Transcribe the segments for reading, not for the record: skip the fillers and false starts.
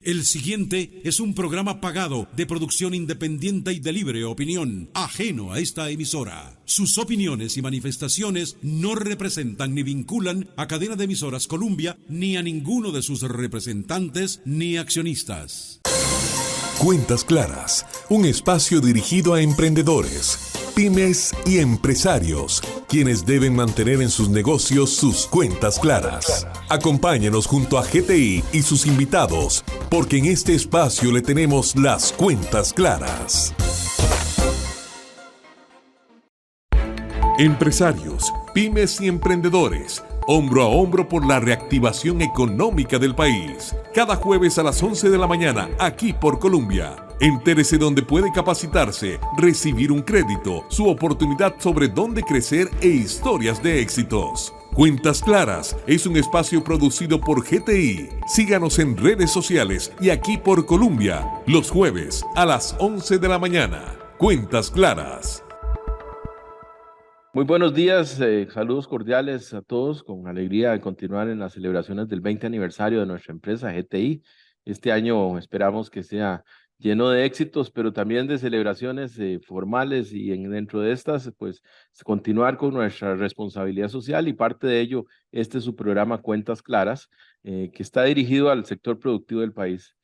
El siguiente es un programa pagado de producción independiente y de libre opinión, ajeno a esta emisora. Sus opiniones y manifestaciones no representan ni vinculan a Cadena de Emisoras Columbia ni a ninguno de sus representantes ni accionistas. Cuentas Claras, un espacio dirigido a emprendedores, pymes y empresarios, quienes deben mantener en sus negocios sus cuentas claras. Acompáñenos junto a GTI y sus invitados, porque en este espacio le tenemos las cuentas claras. Empresarios, pymes y emprendedores, hombro a hombro por la reactivación económica del país. Cada jueves a las 11 de la mañana, aquí por Columbia. Entérese dónde puede capacitarse, recibir un crédito, su oportunidad sobre dónde crecer e historias de éxitos. Cuentas Claras es un espacio producido por GTI. Síganos en redes sociales y aquí por Columbia, los jueves a las 11 de la mañana. Cuentas Claras. Muy buenos días, saludos cordiales a todos, con alegría de continuar en las celebraciones del 20 aniversario de nuestra empresa GTI. Este año esperamos que sea lleno de éxitos, pero también de celebraciones formales y dentro de estas, pues continuar con nuestra responsabilidad social y parte de ello, este es su programa Cuentas Claras, que está dirigido al sector productivo del país.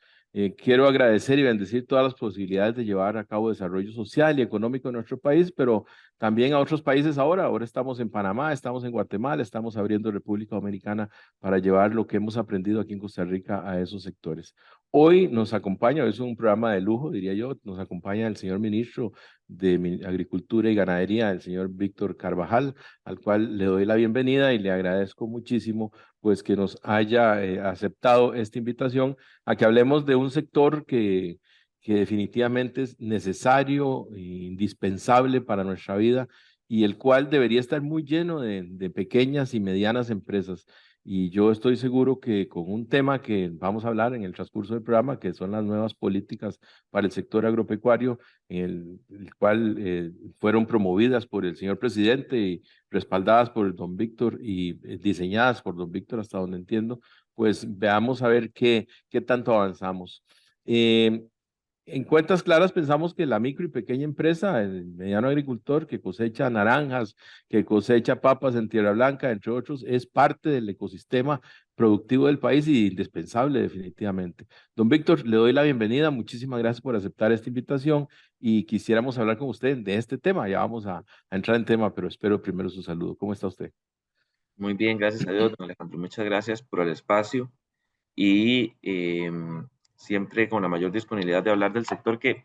Quiero agradecer y bendecir todas las posibilidades de llevar a cabo desarrollo social y económico en nuestro país, pero también a otros países ahora. Ahora estamos en Panamá, estamos en Guatemala, estamos abriendo República Dominicana para llevar lo que hemos aprendido aquí en Costa Rica a esos sectores. Hoy nos acompaña, es un programa de lujo, diría yo, nos acompaña el señor ministro de Agricultura y Ganadería, el señor Víctor Carvajal, al cual le doy la bienvenida y le agradezco muchísimo pues que nos haya aceptado esta invitación a que hablemos de un sector que definitivamente es necesario e indispensable para nuestra vida y el cual debería estar muy lleno de pequeñas y medianas empresas. Y yo estoy seguro que con un tema que vamos a hablar en el transcurso del programa, que son las nuevas políticas para el sector agropecuario, el cual fueron promovidas por el señor presidente y respaldadas por el don Víctor y diseñadas por don Víctor, hasta donde entiendo, pues veamos a ver qué tanto avanzamos. En Cuentas Claras pensamos que la micro y pequeña empresa, el mediano agricultor que cosecha naranjas, que cosecha papas en Tierra Blanca, entre otros, es parte del ecosistema productivo del país y indispensable definitivamente. Don Víctor, le doy la bienvenida, muchísimas gracias por aceptar esta invitación y quisiéramos hablar con usted de este tema. Ya vamos a entrar en tema, pero espero primero su saludo. ¿Cómo está usted? Muy bien, gracias a Dios, don Alejandro. Muchas gracias por el espacio y siempre con la mayor disponibilidad de hablar del sector que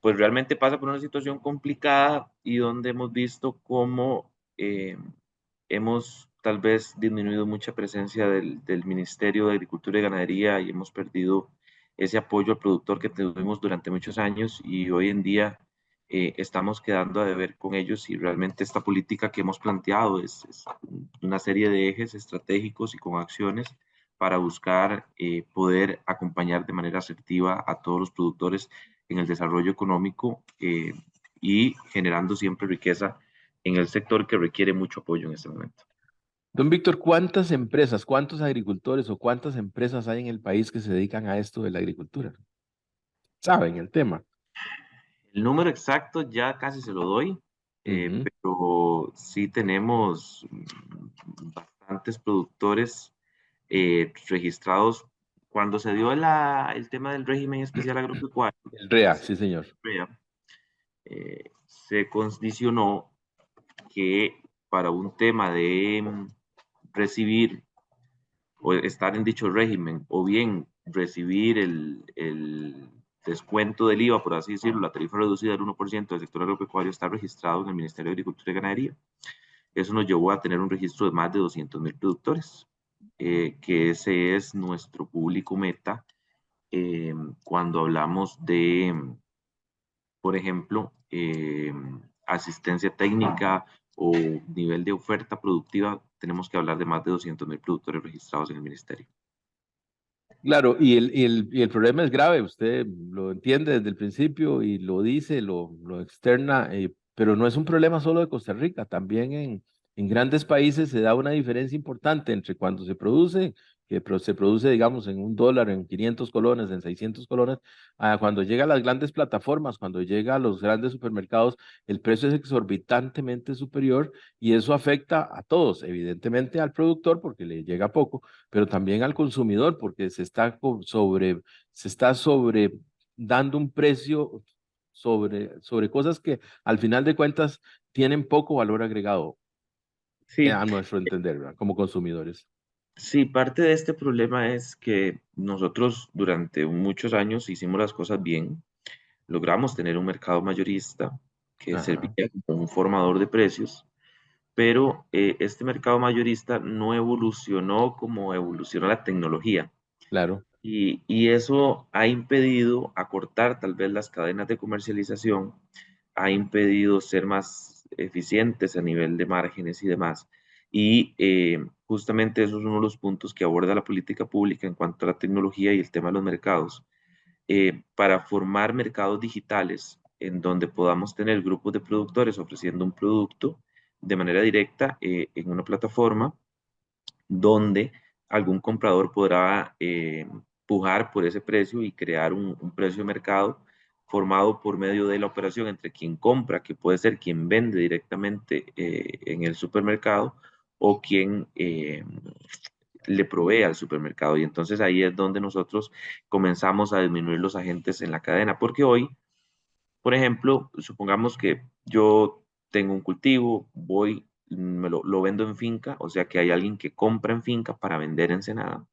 pues realmente pasa por una situación complicada y donde hemos visto cómo hemos tal vez disminuido mucha presencia del Ministerio de Agricultura y Ganadería y hemos perdido ese apoyo al productor que tuvimos durante muchos años y hoy en día estamos quedando a deber con ellos y realmente esta política que hemos planteado es una serie de ejes estratégicos y con acciones para buscar poder acompañar de manera asertiva a todos los productores en el desarrollo económico y generando siempre riqueza en el sector que requiere mucho apoyo en este momento. Don Víctor, ¿cuántas empresas, cuántos agricultores o cuántas empresas hay en el país que se dedican a esto de la agricultura? ¿Saben el tema? El número exacto ya casi se lo doy, pero sí tenemos bastantes productores registrados. Cuando se dio el tema del régimen especial agropecuario, El REA, sí, señor. Se condicionó que para un tema de recibir o estar en dicho régimen o bien recibir el descuento del IVA, por así decirlo, la tarifa reducida del 1% del sector agropecuario está registrado en el Ministerio de Agricultura y Ganadería. Eso nos llevó a tener un registro de más de 200,000 productores, que ese es nuestro público meta cuando hablamos de, por ejemplo, asistencia técnica o nivel de oferta productiva, tenemos que hablar de más de 200,000 productores registrados en el ministerio. Claro, y el problema es grave, usted lo entiende desde el principio y lo dice, lo externa, pero no es un problema solo de Costa Rica, también en grandes países se da una diferencia importante entre cuando se produce se produce, digamos, en $1, en 500 colones, en 600 colones, cuando llega a las grandes plataformas, cuando llega a los grandes supermercados, el precio es exorbitantemente superior y eso afecta a todos, evidentemente al productor porque le llega poco, pero también al consumidor porque se está sobre dando un precio sobre cosas que al final de cuentas tienen poco valor agregado, Sí, a nuestro entender, ¿verdad? Como consumidores. sí, parte de este problema es que nosotros durante muchos años hicimos las cosas bien, logramos tener un mercado mayorista que servía Ajá, como un formador de precios, pero este mercado mayorista no evolucionó como evolucionó la tecnología. claro. Y eso ha impedido acortar tal vez las cadenas de comercialización, ha impedido ser más eficientes a nivel de márgenes y demás. Y justamente eso es uno de los puntos que aborda la política pública en cuanto a la tecnología y el tema de los mercados, para formar mercados digitales en donde podamos tener grupos de productores ofreciendo un producto de manera directa en una plataforma donde algún comprador podrá pujar por ese precio y crear un precio de mercado formado por medio de la operación entre quien compra, que puede ser quien vende directamente en el supermercado, o quien le provee al supermercado. Y entonces ahí es donde nosotros comenzamos a disminuir los agentes en la cadena, porque hoy, por ejemplo, supongamos que yo tengo un cultivo, voy, lo vendo en finca, o sea que hay alguien que compra en finca para vender en Ensenada,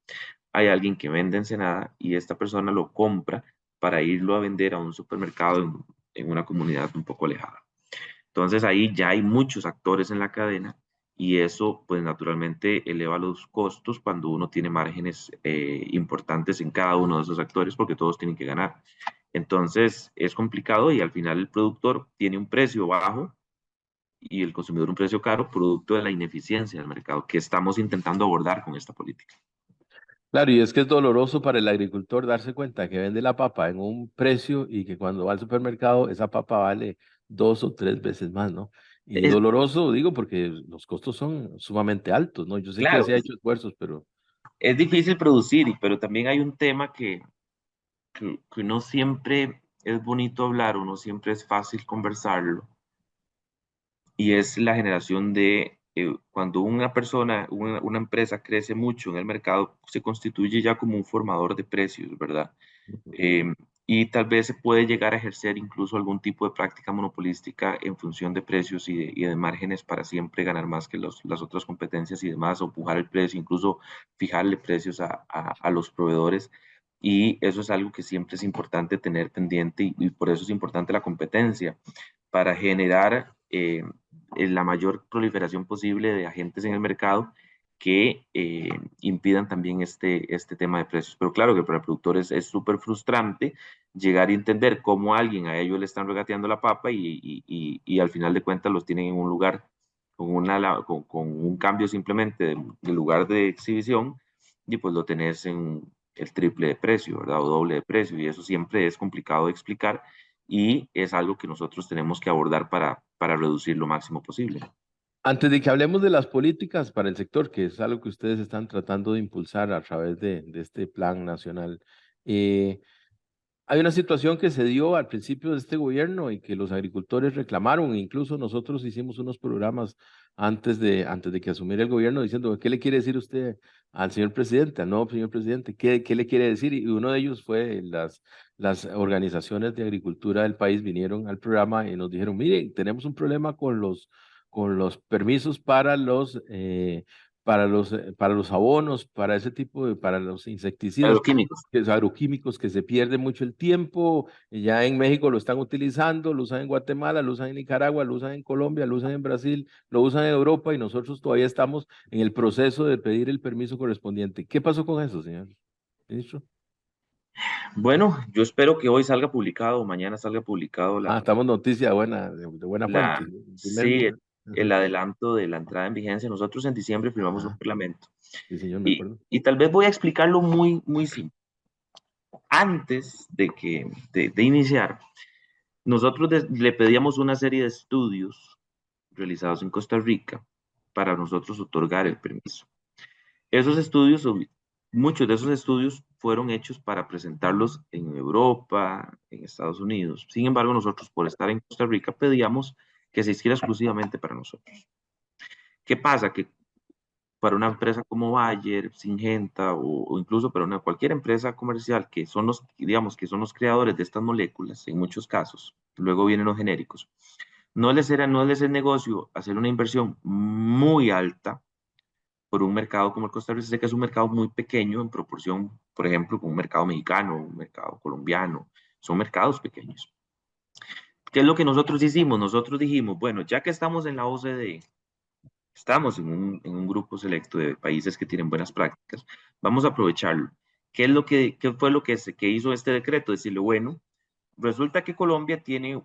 hay alguien que vende en Ensenada y esta persona lo compra para irlo a vender a un supermercado en una comunidad un poco alejada. Entonces ahí ya hay muchos actores en la cadena y eso pues naturalmente eleva los costos cuando uno tiene márgenes importantes en cada uno de esos actores porque todos tienen que ganar. Entonces es complicado y al final el productor tiene un precio bajo y el consumidor un precio caro, producto de la ineficiencia del mercado que estamos intentando abordar con esta política. Claro, y es que es doloroso para el agricultor darse cuenta que vende la papa en un precio y que cuando va al supermercado esa papa vale 2 o 3 veces más, ¿no? Y Es, doloroso, digo, porque los costos son sumamente altos, ¿no? Yo sé que claro, se ha hecho esfuerzos, pero es difícil producir, pero también hay un tema que no siempre es bonito hablar, uno siempre es fácil conversarlo, y es la generación de, cuando una persona, una empresa crece mucho en el mercado, se constituye ya como un formador de precios, ¿verdad? Eh, y tal vez se puede llegar a ejercer incluso algún tipo de práctica monopolística en función de precios y de márgenes para siempre ganar más que las otras competencias y demás, o pujar el precio, incluso fijarle precios a los proveedores. Y eso es algo que siempre es importante tener pendiente y por eso es importante la competencia, para generar la mayor proliferación posible de agentes en el mercado que impidan también este tema de precios. Pero claro que para el productor es súper frustrante llegar y entender cómo alguien a ellos le están regateando la papa y al final de cuentas los tienen en un lugar con un cambio simplemente de lugar de exhibición y pues lo tenés en el triple de precio, ¿verdad? O doble de precio y eso siempre es complicado de explicar y es algo que nosotros tenemos que abordar para reducir lo máximo posible. antes de que hablemos de las políticas para el sector, que es algo que ustedes están tratando de impulsar a través de este plan nacional, eh, hay una situación que se dio al principio de este gobierno y que los agricultores reclamaron, e incluso nosotros hicimos unos programas antes de que asumiera el gobierno diciendo, ¿qué le quiere decir usted al señor presidente, al nuevo señor presidente? ¿Qué le quiere decir? Y uno de ellos fue las organizaciones de agricultura del país vinieron al programa y nos dijeron, miren, tenemos un problema con los permisos para los abonos, para ese tipo para los insecticidas Agroquímicos. que es agroquímicos, que se pierde mucho el tiempo. Ya en México lo están utilizando, lo usan en Guatemala, lo usan en Nicaragua, lo usan en Colombia, lo usan en Brasil, lo usan en Europa y nosotros todavía estamos en el proceso de pedir el permiso correspondiente. ¿Qué pasó con eso, señor ministro? Bueno, yo espero que hoy salga publicado, mañana salga publicado Estamos noticia buena, de buena fuente, la, el primer sí, lugar. el Ajá. adelanto de la entrada en vigencia. Nosotros en diciembre firmamos un Ajá. reglamento Sí, señor, me acuerdo. y tal vez voy a explicarlo muy, muy simple. Antes de iniciar, nosotros le pedíamos una serie de estudios realizados en Costa Rica para nosotros otorgar el permiso. Esos estudios muchos de esos estudios fueron hechos para presentarlos en Europa, en Estados Unidos. Sin embargo, nosotros, por estar en Costa Rica, pedíamos que se hiciera exclusivamente para nosotros. ¿Qué pasa? Que para una empresa como Bayer, Syngenta o incluso para cualquier empresa comercial que son los, digamos, que son los creadores de estas moléculas, en muchos casos, luego vienen los genéricos, no les es negocio hacer una inversión muy alta por un mercado como el costarricense, que es un mercado muy pequeño en proporción, por ejemplo, con un mercado mexicano, un mercado colombiano, son mercados pequeños. ¿Qué es lo que nosotros hicimos? Nosotros dijimos, bueno, ya que estamos en la OCDE, estamos en un grupo selecto de países que tienen buenas prácticas, vamos a aprovecharlo. ¿Qué fue lo que hizo este decreto? Decirle, bueno, resulta que Colombia tiene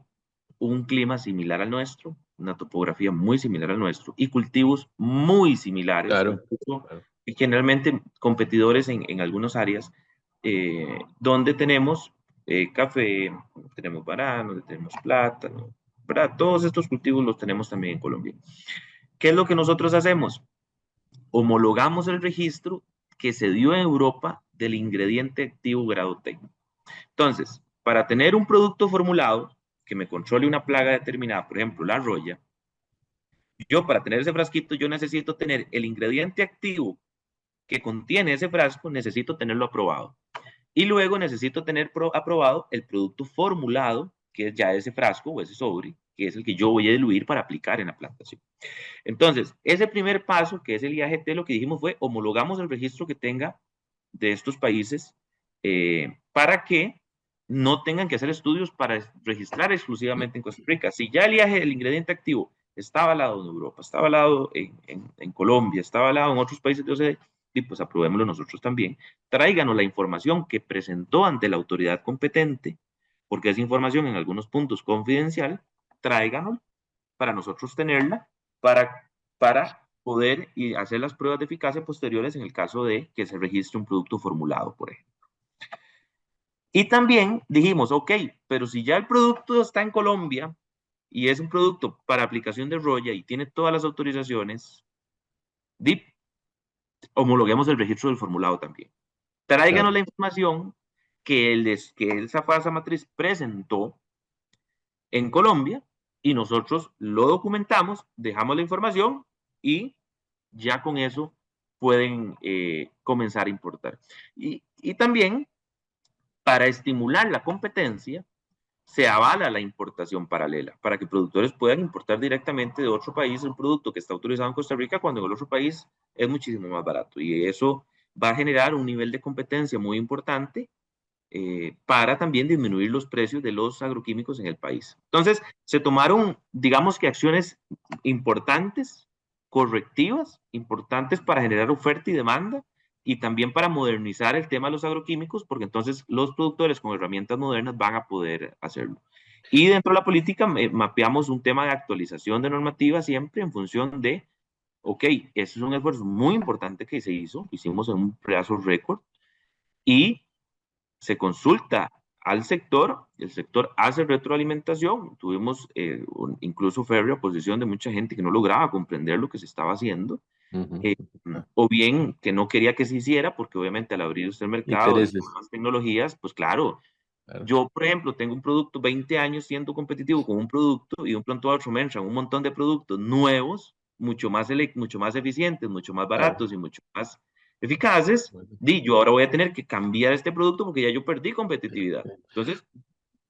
un clima similar al nuestro, una topografía muy similar al nuestro y cultivos muy similares, Claro, incluso, claro. y generalmente competidores en algunas áreas, donde tenemos café, tenemos banano, tenemos plátano, ¿verdad? Todos estos cultivos los tenemos también en Colombia. ¿Qué es lo que nosotros hacemos? Homologamos el registro que se dio en Europa del ingrediente activo grado técnico. Entonces, para tener un producto formulado que me controle una plaga determinada, por ejemplo, la roya, yo para tener ese frasquito, yo necesito tener el ingrediente activo que contiene ese frasco, necesito tenerlo aprobado. Y luego necesito tener aprobado el producto formulado, que es ya ese frasco o ese sobre, que es el que yo voy a diluir para aplicar en la plantación. Entonces, ese primer paso, que es el IAGT, lo que dijimos fue homologamos el registro que tenga de estos países para que no tengan que hacer estudios para registrar exclusivamente en Costa Rica. Si ya el ingrediente activo está avalado en Europa, está avalado en Colombia, está avalado en otros países de OCDE, y pues aprobémoslo nosotros también. Tráiganos la información que presentó ante la autoridad competente, porque es información en algunos puntos confidencial, tráiganos para nosotros tenerla, para poder hacer las pruebas de eficacia posteriores en el caso de que se registre un producto formulado, por ejemplo. Y también dijimos, ok, pero si ya el producto está en Colombia y es un producto para aplicación de roya y tiene todas las autorizaciones, homologuemos el registro del formulado también. Tráiganos la información que esa fase matriz presentó en Colombia y nosotros lo documentamos, dejamos la información y ya con eso pueden comenzar a importar. Y también, para estimular la competencia, se avala la importación paralela, para que productores puedan importar directamente de otro país un producto que está autorizado en Costa Rica cuando en el otro país es muchísimo más barato. Y eso va a generar un nivel de competencia muy importante para también disminuir los precios de los agroquímicos en el país. Entonces, se tomaron, digamos que acciones importantes, correctivas, importantes para generar oferta y demanda, y también para modernizar el tema de los agroquímicos, porque entonces los productores con herramientas modernas van a poder hacerlo. Y dentro de la política mapeamos un tema de actualización de normativa siempre en función de, ok, ese es un esfuerzo muy importante que se hizo, hicimos en un plazo récord, y se consulta al sector, el sector hace retroalimentación, tuvimos incluso férrea oposición de mucha gente que no lograba comprender lo que se estaba haciendo, o bien que no quería que se hiciera, porque obviamente al abrir usted el mercado de nuevas tecnologías, pues claro, yo por ejemplo tengo un producto, 20 años siendo competitivo con un producto y de un pronto a otro me entran un montón de productos nuevos, mucho más eficientes, mucho más baratos y mucho más eficaces, yo ahora voy a tener que cambiar este producto porque ya yo perdí competitividad. Entonces,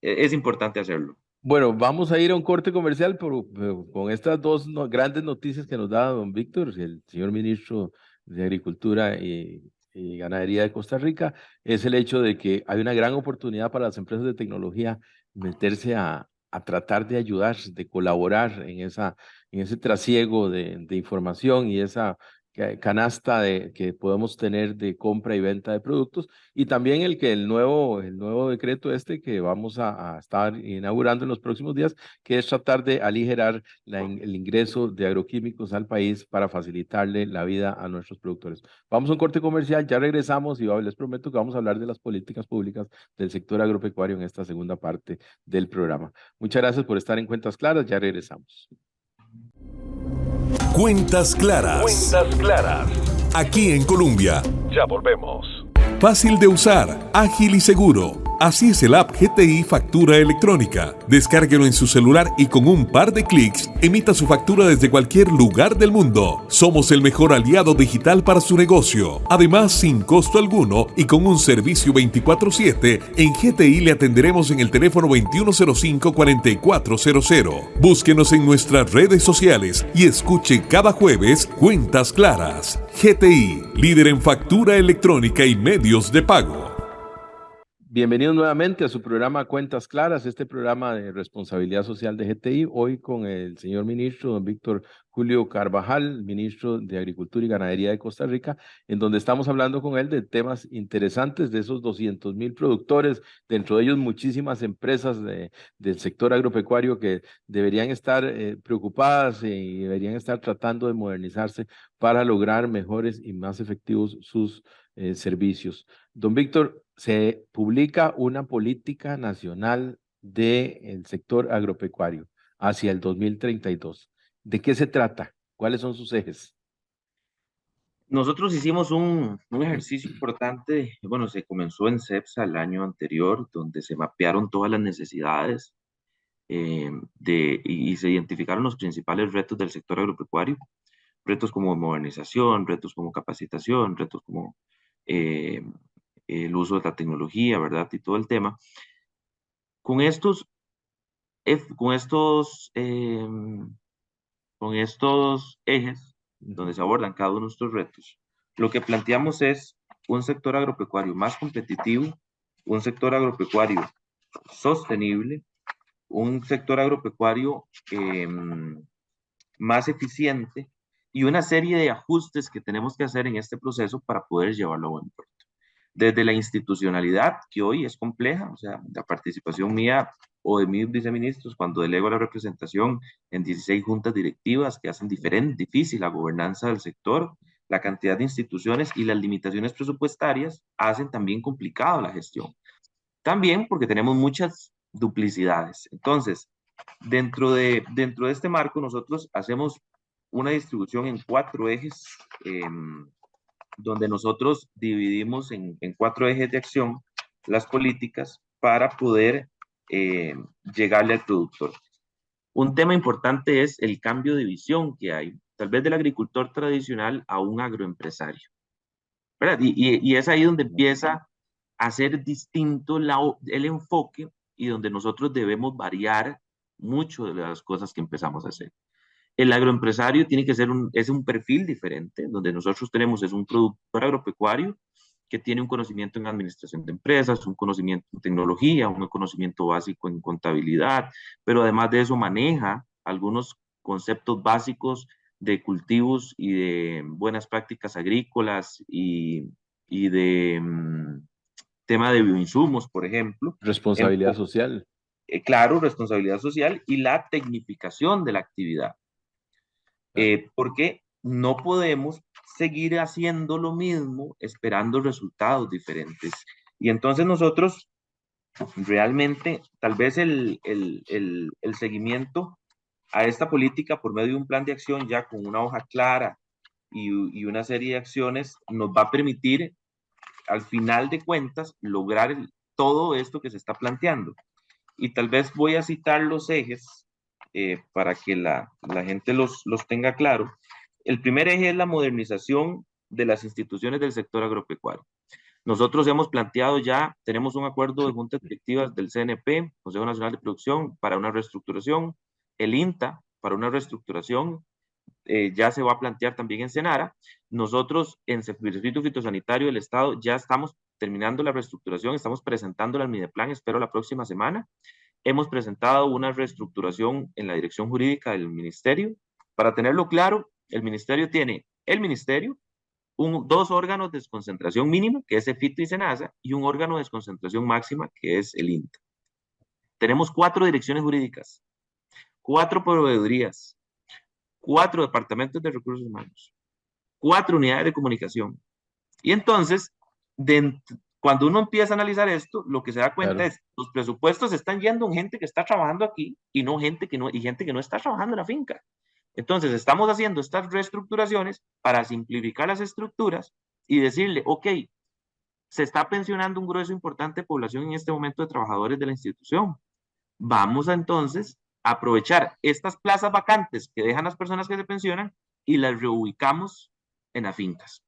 es importante hacerlo. Bueno, vamos a ir a un corte comercial pero con estas dos grandes noticias que nos da don Víctor, el señor ministro de Agricultura y Ganadería de Costa Rica, es el hecho de que hay una gran oportunidad para las empresas de tecnología meterse a tratar de ayudar, de colaborar en ese trasiego de información y esa canasta que podemos tener de compra y venta de productos, y también el nuevo decreto que vamos a estar inaugurando en los próximos días, que es tratar de aligerar el ingreso de agroquímicos al país para facilitarle la vida a nuestros productores. Vamos a un corte comercial, ya regresamos y les prometo que vamos a hablar de las políticas públicas del sector agropecuario en esta segunda parte del programa. Muchas gracias por estar en Cuentas Claras, ya regresamos. Cuentas Claras. Cuentas Claras. aquí en Colombia. Ya volvemos. Fácil de usar, ágil y seguro. Así es el app GTI Factura Electrónica. Descárguelo en su celular y con un par de clics, emita su factura desde cualquier lugar del mundo. Somos el mejor aliado digital para su negocio. Además, sin costo alguno y con un servicio 24/7, en GTI le atenderemos en el teléfono 2105-4400. Búsquenos en nuestras redes sociales y escuche cada jueves Cuentas Claras. GTI, líder en factura electrónica y medios de pago. Bienvenidos nuevamente a su programa Cuentas Claras, este programa de responsabilidad social de GTI, hoy con el señor ministro, don Víctor Julio Carvajal, ministro de Agricultura y Ganadería de Costa Rica, en donde estamos hablando con él de temas interesantes de esos 200,000 productores, dentro de ellos muchísimas empresas del sector agropecuario que deberían estar preocupadas y deberían estar tratando de modernizarse para lograr mejores y más efectivos sus servicios. Don Víctor, se publica una política nacional del sector agropecuario hacia el 2032. ¿De qué se trata? ¿Cuáles son sus ejes? Nosotros hicimos un ejercicio importante, bueno, se comenzó en CEPSA el año anterior, donde se mapearon todas las necesidades y se identificaron los principales retos del sector agropecuario, retos como modernización, retos como capacitación, retos como el uso de la tecnología, ¿verdad? Y todo el tema. Con estos, con estos ejes, donde se abordan cada uno de estos retos, lo que planteamos es un sector agropecuario más competitivo, un sector agropecuario sostenible, un sector agropecuario más eficiente y una serie de ajustes que tenemos que hacer en este proceso para poder llevarlo a buen puerto. Desde la institucionalidad, que hoy es compleja, o sea, la participación mía o de mis viceministros cuando delego la representación en 16 juntas directivas que hacen difícil la gobernanza del sector, la cantidad de instituciones y las limitaciones presupuestarias hacen también complicado la gestión. También porque tenemos muchas duplicidades. Entonces, dentro de este marco, nosotros hacemos una distribución en 4 ejes, donde nosotros dividimos en 4 ejes de acción las políticas para poder llegarle al productor. Un tema importante es el cambio de visión que hay, tal vez del agricultor tradicional a un agroempresario, ¿verdad? Y es ahí donde empieza a ser distinto el enfoque y donde nosotros debemos variar mucho de las cosas que empezamos a hacer. El agroempresario tiene que ser es un perfil diferente, donde nosotros tenemos es un productor agropecuario que tiene un conocimiento en administración de empresas, un conocimiento en tecnología, un conocimiento básico en contabilidad, pero además de eso maneja algunos conceptos básicos de cultivos y de buenas prácticas agrícolas y de tema de bioinsumos, por ejemplo. Responsabilidad social. Claro, responsabilidad social y la tecnificación de la actividad. Porque no podemos seguir haciendo lo mismo esperando resultados diferentes. Y entonces nosotros realmente, tal vez el seguimiento a esta política por medio de un plan de acción ya con una hoja clara y una serie de acciones nos va a permitir, al final de cuentas, lograr todo esto que se está planteando. Y tal vez voy a citar los ejes para que la gente los tenga claro. El primer eje es la modernización de las instituciones del sector agropecuario. Nosotros hemos planteado ya, tenemos un acuerdo de juntas directivas del CNP, Consejo Nacional de Producción, para una reestructuración, el INTA para una reestructuración, ya se va a plantear también en Senara. Nosotros en Servicio Fitosanitario del Estado ya estamos terminando la reestructuración, estamos presentando al Mideplan, espero la próxima semana. Hemos presentado una reestructuración en la dirección jurídica del ministerio. Para tenerlo claro, el ministerio tiene dos órganos de desconcentración mínima, que es EFITO y SENASA, y un órgano de desconcentración máxima, que es el INTA. Tenemos 4 direcciones jurídicas, 4 proveedurías, 4 departamentos de recursos humanos, 4 unidades de comunicación. Y entonces, cuando uno empieza a analizar esto, lo que se da cuenta es los presupuestos están yendo en gente que está trabajando aquí y gente que no está trabajando en la finca. Entonces, estamos haciendo estas reestructuraciones para simplificar las estructuras y decirle, ok, se está pensionando un grueso importante de población en este momento de trabajadores de la institución. Vamos a entonces aprovechar estas plazas vacantes que dejan las personas que se pensionan y las reubicamos en las fincas.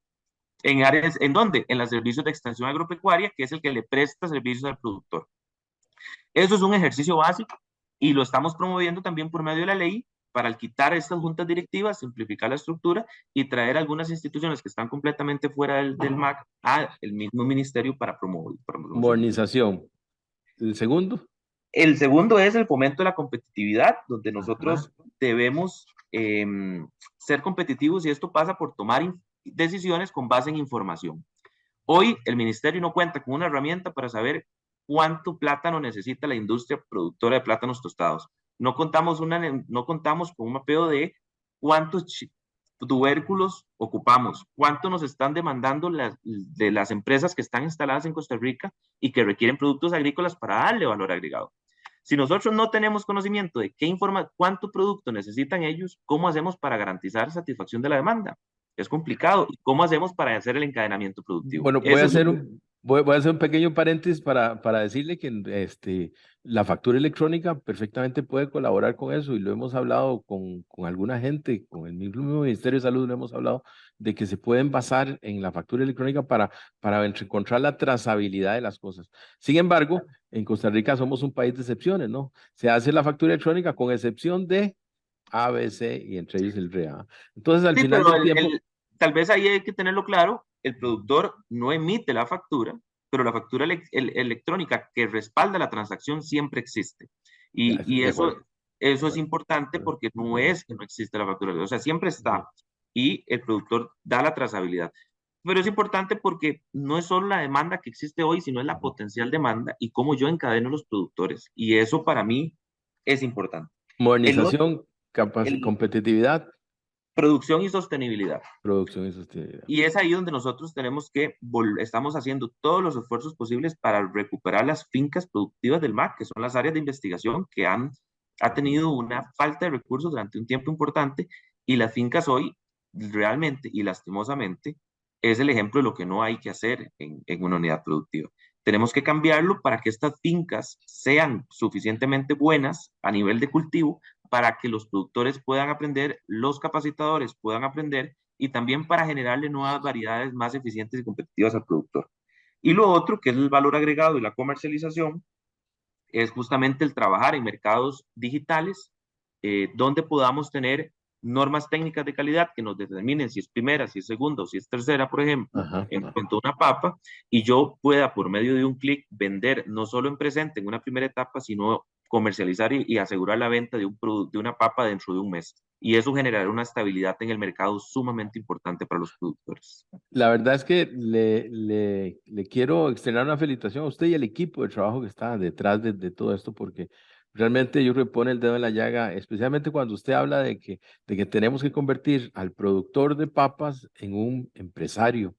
¿En áreas, en dónde? En los servicios de extensión agropecuaria, que es el que le presta servicios al productor. Eso es un ejercicio básico y lo estamos promoviendo también por medio de la ley para quitar estas juntas directivas, simplificar la estructura y traer algunas instituciones que están completamente fuera del MAC al mismo ministerio para promover. Modernización. ¿El segundo? El segundo es el fomento de la competitividad, donde nosotros debemos ser competitivos y esto pasa por tomar decisiones con base en información. Hoy el ministerio no cuenta con una herramienta para saber cuánto plátano necesita la industria productora de plátanos tostados. No contamos con un mapeo de cuántos tubérculos ocupamos, cuánto nos están demandando de las empresas que están instaladas en Costa Rica y que requieren productos agrícolas para darle valor agregado. Si nosotros no tenemos conocimiento de cuánto producto necesitan ellos, ¿cómo hacemos para garantizar satisfacción de la demanda? Es complicado. ¿Cómo hacemos para hacer el encadenamiento productivo? Bueno, voy a hacer un pequeño paréntesis para decirle que la factura electrónica perfectamente puede colaborar con eso y lo hemos hablado con alguna gente, con el mismo Ministerio de Salud lo hemos hablado de que se pueden basar en la factura electrónica para encontrar la trazabilidad de las cosas. Sin embargo, en Costa Rica somos un país de excepciones, ¿no? Se hace la factura electrónica con excepción de A, B, C y entre ellos el REA. Entonces, al final del tiempo... Tal vez ahí hay que tenerlo claro, el productor no emite la factura, pero la factura electrónica que respalda la transacción siempre existe. Y eso es importante porque no es que no existe la factura, o sea, siempre está y el productor da la trazabilidad. Pero es importante porque no es solo la demanda que existe hoy, sino es la potencial demanda y cómo yo encadeno los productores. Y eso para mí es importante. Modernización, competitividad. Producción y sostenibilidad. Producción y sostenibilidad. Y es ahí donde nosotros tenemos que, estamos haciendo todos los esfuerzos posibles para recuperar las fincas productivas del MAC, que son las áreas de investigación que ha tenido una falta de recursos durante un tiempo importante, y las fincas hoy realmente y lastimosamente es el ejemplo de lo que no hay que hacer en una unidad productiva. Tenemos que cambiarlo para que estas fincas sean suficientemente buenas a nivel de cultivo para que los productores puedan aprender, los capacitadores puedan aprender y también para generarle nuevas variedades más eficientes y competitivas al productor. Y lo otro, que es el valor agregado y la comercialización, es justamente el trabajar en mercados digitales donde podamos tener normas técnicas de calidad que nos determinen si es primera, si es segunda o si es tercera, por ejemplo, en cuanto a una papa, y yo pueda por medio de un clic vender no solo en presente en una primera etapa, sino comercializar y asegurar la venta de una papa dentro de un mes. Y eso generará una estabilidad en el mercado sumamente importante para los productores. La verdad es que le quiero extender una felicitación a usted y al equipo de trabajo que está detrás de todo esto, porque realmente yo creo que pone el dedo en la llaga, especialmente cuando usted habla de que tenemos que convertir al productor de papas en un empresario,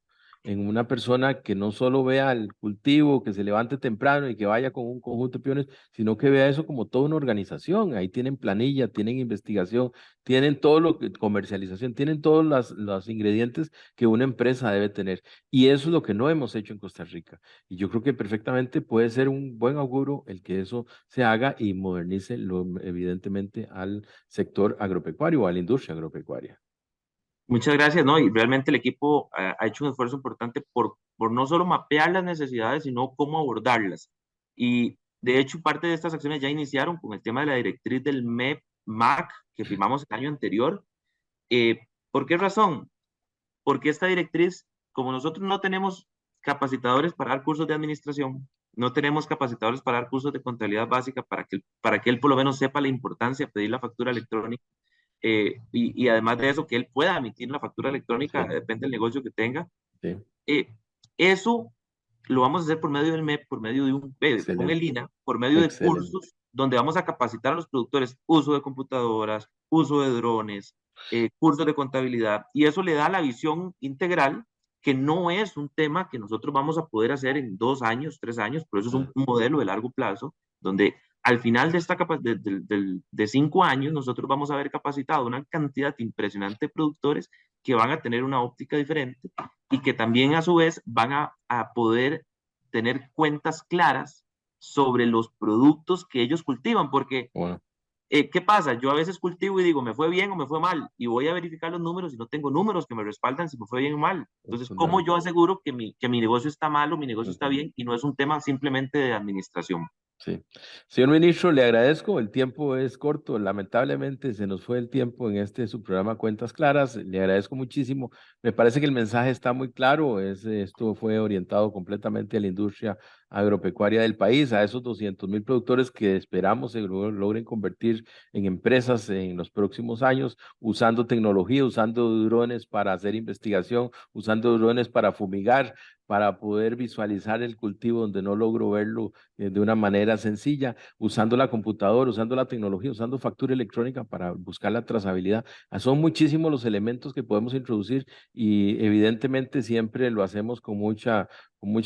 en una persona que no solo vea el cultivo, que se levante temprano y que vaya con un conjunto de peones, sino que vea eso como toda una organización. Ahí tienen planilla, tienen investigación, tienen todo lo que, comercialización, tienen todos los ingredientes que una empresa debe tener. Y eso es lo que no hemos hecho en Costa Rica. Y yo creo que perfectamente puede ser un buen augurio el que eso se haga y modernice evidentemente al sector agropecuario o a la industria agropecuaria. Muchas gracias, ¿no? Y realmente el equipo ha hecho un esfuerzo importante por no solo mapear las necesidades, sino cómo abordarlas. Y de hecho, parte de estas acciones ya iniciaron con el tema de la directriz del MAC que firmamos el año anterior. ¿Por qué razón? Porque esta directriz, como nosotros no tenemos capacitadores para dar cursos de administración, no tenemos capacitadores para dar cursos de contabilidad básica para que él por lo menos sepa la importancia de pedir la factura electrónica, y además de eso, que él pueda emitir la factura electrónica, depende del negocio que tenga. Eso lo vamos a hacer por medio del MEP, por medio de con el INA, por medio de cursos donde vamos a capacitar a los productores uso de computadoras, uso de drones, cursos de contabilidad, y eso le da la visión integral, que no es un tema que nosotros vamos a poder hacer en 2 años, 3 años, pero eso es un modelo de largo plazo, donde al final de esta de 5 años, nosotros vamos a haber capacitado una cantidad impresionante de productores que van a tener una óptica diferente y que también a su vez van a poder tener cuentas claras sobre los productos que ellos cultivan, porque Bueno. ¿qué pasa? Yo a veces cultivo y digo, ¿me fue bien o me fue mal? Y voy a verificar los números y no tengo números que me respaldan si me fue bien o mal. Entonces, ¿cómo yo aseguro que mi negocio está mal o mi negocio está bien? Y no es un tema simplemente de administración. Sí. Señor ministro, le agradezco, el tiempo es corto, lamentablemente se nos fue el tiempo en su programa Cuentas Claras, le agradezco muchísimo, me parece que el mensaje está muy claro, esto fue orientado completamente a la industria agropecuaria del país, a esos 200,000 productores que esperamos se logren convertir en empresas en los próximos años, usando tecnología, usando drones para hacer investigación, usando drones para fumigar, para poder visualizar el cultivo donde no logro verlo de una manera sencilla, usando la computadora, usando la tecnología, usando factura electrónica para buscar la trazabilidad. Son muchísimos los elementos que podemos introducir y evidentemente siempre lo hacemos con mucha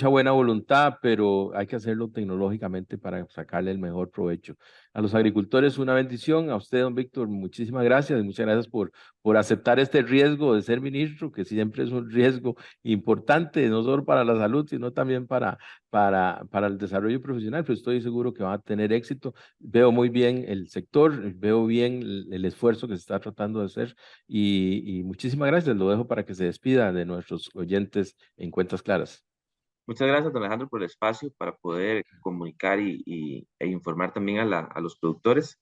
buena voluntad, pero hay que hacerlo tecnológicamente para sacarle el mejor provecho. A los agricultores una bendición, a usted, don Víctor, muchísimas gracias y muchas gracias por aceptar este riesgo de ser ministro, que siempre es un riesgo importante, no solo para la salud, sino también para el desarrollo profesional, pero estoy seguro que van a tener éxito. Veo muy bien el sector, veo bien el esfuerzo que se está tratando de hacer y muchísimas gracias. Lo dejo para que se despida de nuestros oyentes en Cuentas Claras. Muchas gracias, don Alejandro, por el espacio para poder comunicar e informar también a los productores.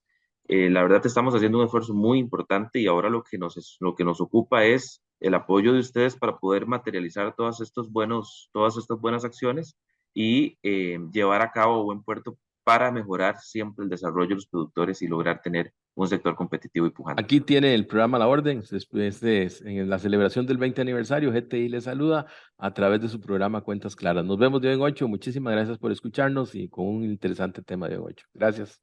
La verdad estamos haciendo un esfuerzo muy importante y ahora lo que nos ocupa es el apoyo de ustedes para poder materializar todas estas buenas acciones y llevar a cabo buen puerto para mejorar siempre el desarrollo de los productores y lograr tener un sector competitivo y pujante. Aquí tiene el programa La Orden, en la celebración del 20 aniversario, GTI le saluda a través de su programa Cuentas Claras. Nos vemos de hoy en 8, muchísimas gracias por escucharnos y con un interesante tema de hoy en 8. Gracias.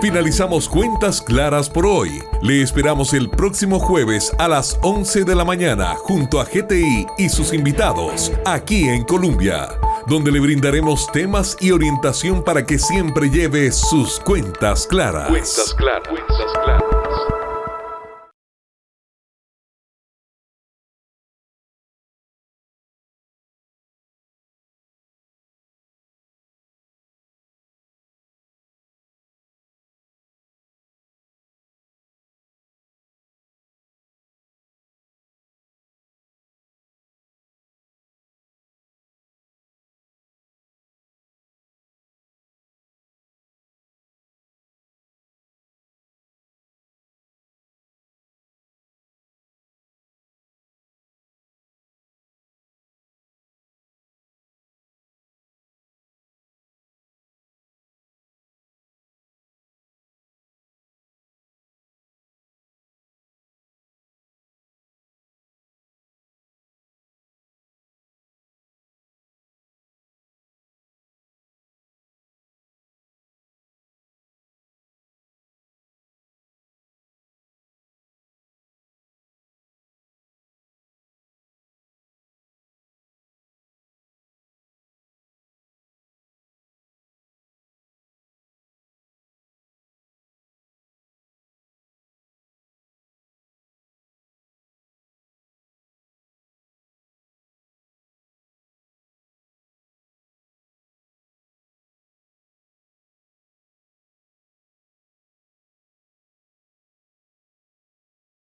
Finalizamos Cuentas Claras por hoy. Le esperamos el próximo jueves a las 11 de la mañana junto a GTI y sus invitados aquí en Colombia, donde le brindaremos temas y orientación para que siempre lleve sus cuentas claras. Cuentas claras.